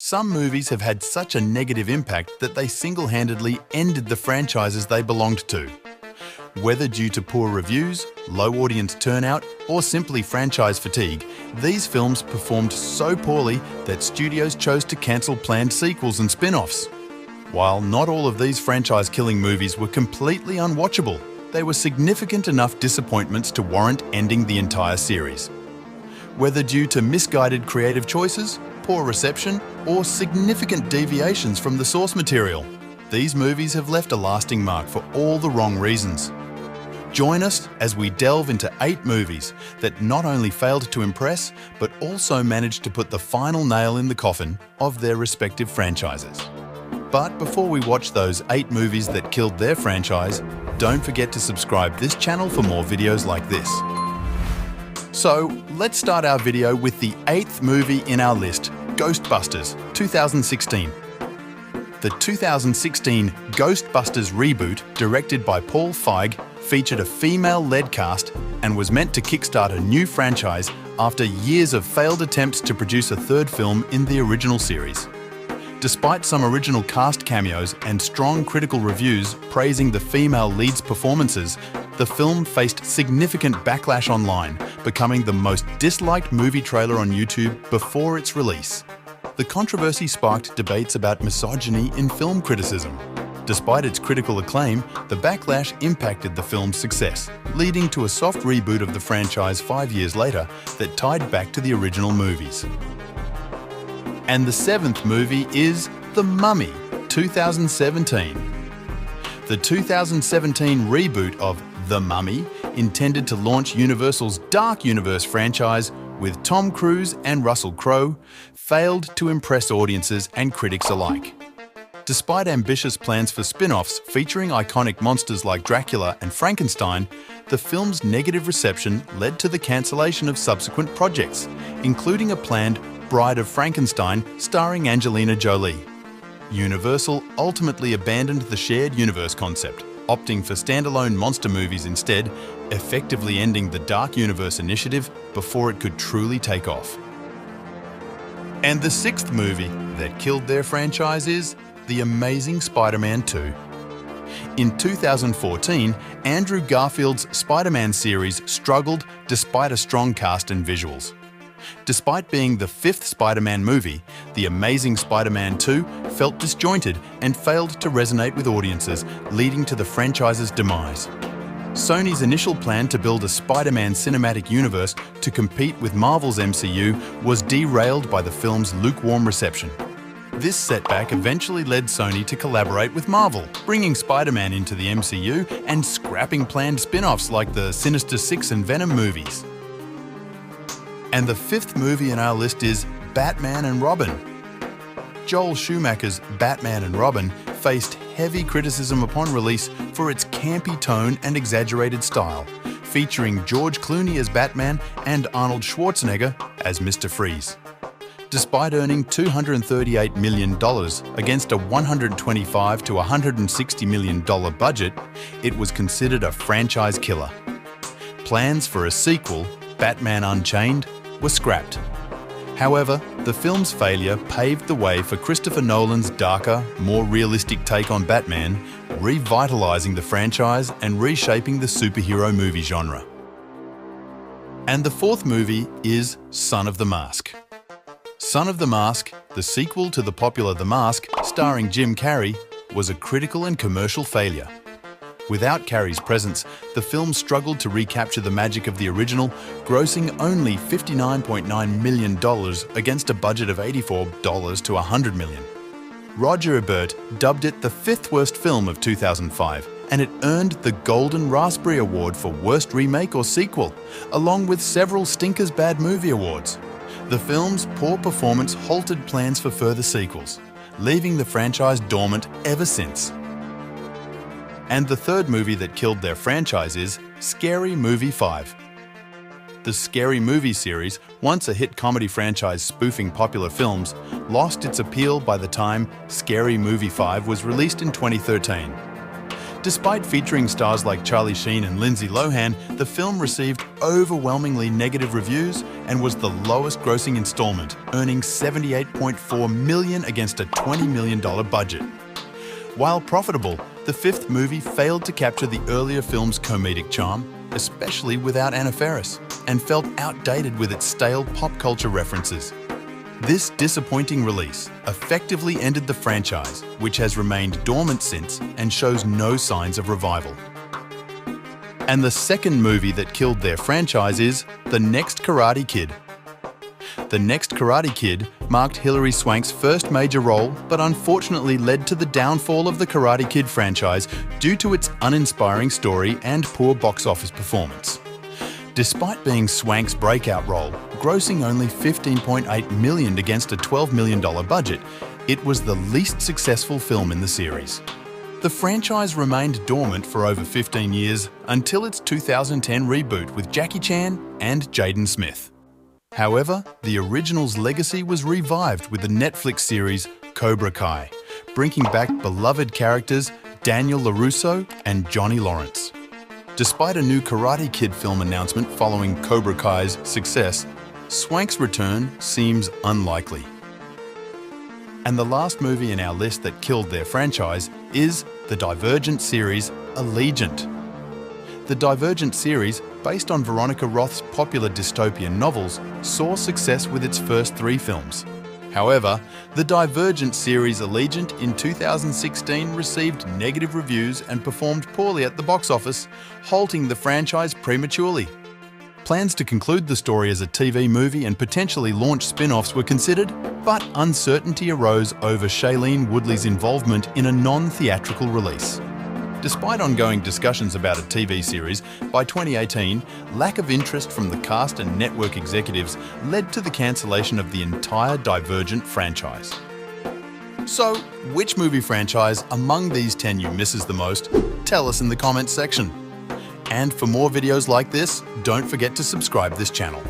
Some movies have had such a negative impact that they single-handedly ended the franchises they belonged to. Whether due to poor reviews, low audience turnout, or simply franchise fatigue, these films performed so poorly that studios chose to cancel planned sequels and spin-offs. While not all of these franchise-killing movies were completely unwatchable, they were significant enough disappointments to warrant ending the entire series. Whether due to misguided creative choices, poor reception, or significant deviations from the source material, these movies have left a lasting mark for all the wrong reasons. Join us as we delve into 8 movies that not only failed to impress, but also managed to put the final nail in the coffin of their respective franchises. But before we watch those 8 movies that killed their franchise, don't forget to subscribe this channel for more videos like this. So, let's start our video with the 8th movie in our list, Ghostbusters, 2016. The 2016 Ghostbusters reboot, directed by Paul Feig, featured a female-led cast and was meant to kickstart a new franchise after years of failed attempts to produce a third film in the original series. Despite some original cast cameos and strong critical reviews praising the female leads' performances, the film faced significant backlash online, becoming the most disliked movie trailer on YouTube before its release. The controversy sparked debates about misogyny in film criticism. Despite its critical acclaim, the backlash impacted the film's success, leading to a soft reboot of the franchise 5 years later that tied back to the original movies. And the 7th movie is The Mummy, 2017. The 2017 reboot of The Mummy, intended to launch Universal's Dark Universe franchise with Tom Cruise and Russell Crowe, failed to impress audiences and critics alike. Despite ambitious plans for spin-offs featuring iconic monsters like Dracula and Frankenstein, the film's negative reception led to the cancellation of subsequent projects, including a planned Bride of Frankenstein starring Angelina Jolie. Universal ultimately abandoned the shared universe concept, opting for standalone monster movies instead, effectively ending the Dark Universe initiative before it could truly take off. And the 6th movie that killed their franchise is The Amazing Spider-Man 2. In 2014, Andrew Garfield's Spider-Man series struggled despite a strong cast and visuals. Despite being the 5th Spider-Man movie, The Amazing Spider-Man 2 felt disjointed and failed to resonate with audiences, leading to the franchise's demise. Sony's initial plan to build a Spider-Man cinematic universe to compete with Marvel's MCU was derailed by the film's lukewarm reception. This setback eventually led Sony to collaborate with Marvel, bringing Spider-Man into the MCU and scrapping planned spin-offs like the Sinister Six and Venom movies. And the 5th movie in our list is Batman and Robin. Joel Schumacher's Batman and Robin faced heavy criticism upon release for its campy tone and exaggerated style, featuring George Clooney as Batman and Arnold Schwarzenegger as Mr. Freeze. Despite earning $238 million against a $125 to $160 million budget, it was considered a franchise killer. Plans for a sequel, Batman Unchained, were scrapped. However, the film's failure paved the way for Christopher Nolan's darker, more realistic take on Batman, revitalizing the franchise and reshaping the superhero movie genre. And the 4th movie is Son of the Mask. Son of the Mask, the sequel to the popular The Mask, starring Jim Carrey, was a critical and commercial failure. Without Carrey's presence, the film struggled to recapture the magic of the original, grossing only $59.9 million against a budget of $84 to $100 million. Roger Ebert dubbed it the 5th worst film of 2005, and it earned the Golden Raspberry Award for Worst Remake or Sequel, along with several Stinkers Bad Movie Awards. The film's poor performance halted plans for further sequels, leaving the franchise dormant ever since. And the 3rd movie that killed their franchise is Scary Movie 5. The Scary Movie series, once a hit comedy franchise spoofing popular films, lost its appeal by the time Scary Movie 5 was released in 2013. Despite featuring stars like Charlie Sheen and Lindsay Lohan, the film received overwhelmingly negative reviews and was the lowest grossing installment, earning $78.4 million against a $20 million budget. While profitable, the fifth movie failed to capture the earlier film's comedic charm, especially without Anna Faris, and felt outdated with its stale pop culture references. This disappointing release effectively ended the franchise, which has remained dormant since and shows no signs of revival. And the second movie that killed their franchise is The Next Karate Kid. The Next Karate Kid marked Hilary Swank's first major role, but unfortunately led to the downfall of the Karate Kid franchise due to its uninspiring story and poor box office performance. Despite being Swank's breakout role, grossing only $15.8 million against a $12 million budget, it was the least successful film in the series. The franchise remained dormant for over 15 years until its 2010 reboot with Jackie Chan and Jaden Smith. However, the original's legacy was revived with the Netflix series Cobra Kai, bringing back beloved characters Daniel LaRusso and Johnny Lawrence. Despite a new Karate Kid film announcement following Cobra Kai's success, Swank's return seems unlikely. And the last movie in our list that killed their franchise is the Divergent series Allegiant. The Divergent series, based on Veronica Roth's popular dystopian novels, saw success with its first 3 films. However, the Divergent series Allegiant in 2016 received negative reviews and performed poorly at the box office, halting the franchise prematurely. Plans to conclude the story as a TV movie and potentially launch spin-offs were considered, but uncertainty arose over Shailene Woodley's involvement in a non-theatrical release. Despite ongoing discussions about a TV series, by 2018, lack of interest from the cast and network executives led to the cancellation of the entire Divergent franchise. So, which movie franchise among these 10 you misses the most? Tell us in the comments section. And for more videos like this, don't forget to subscribe this channel.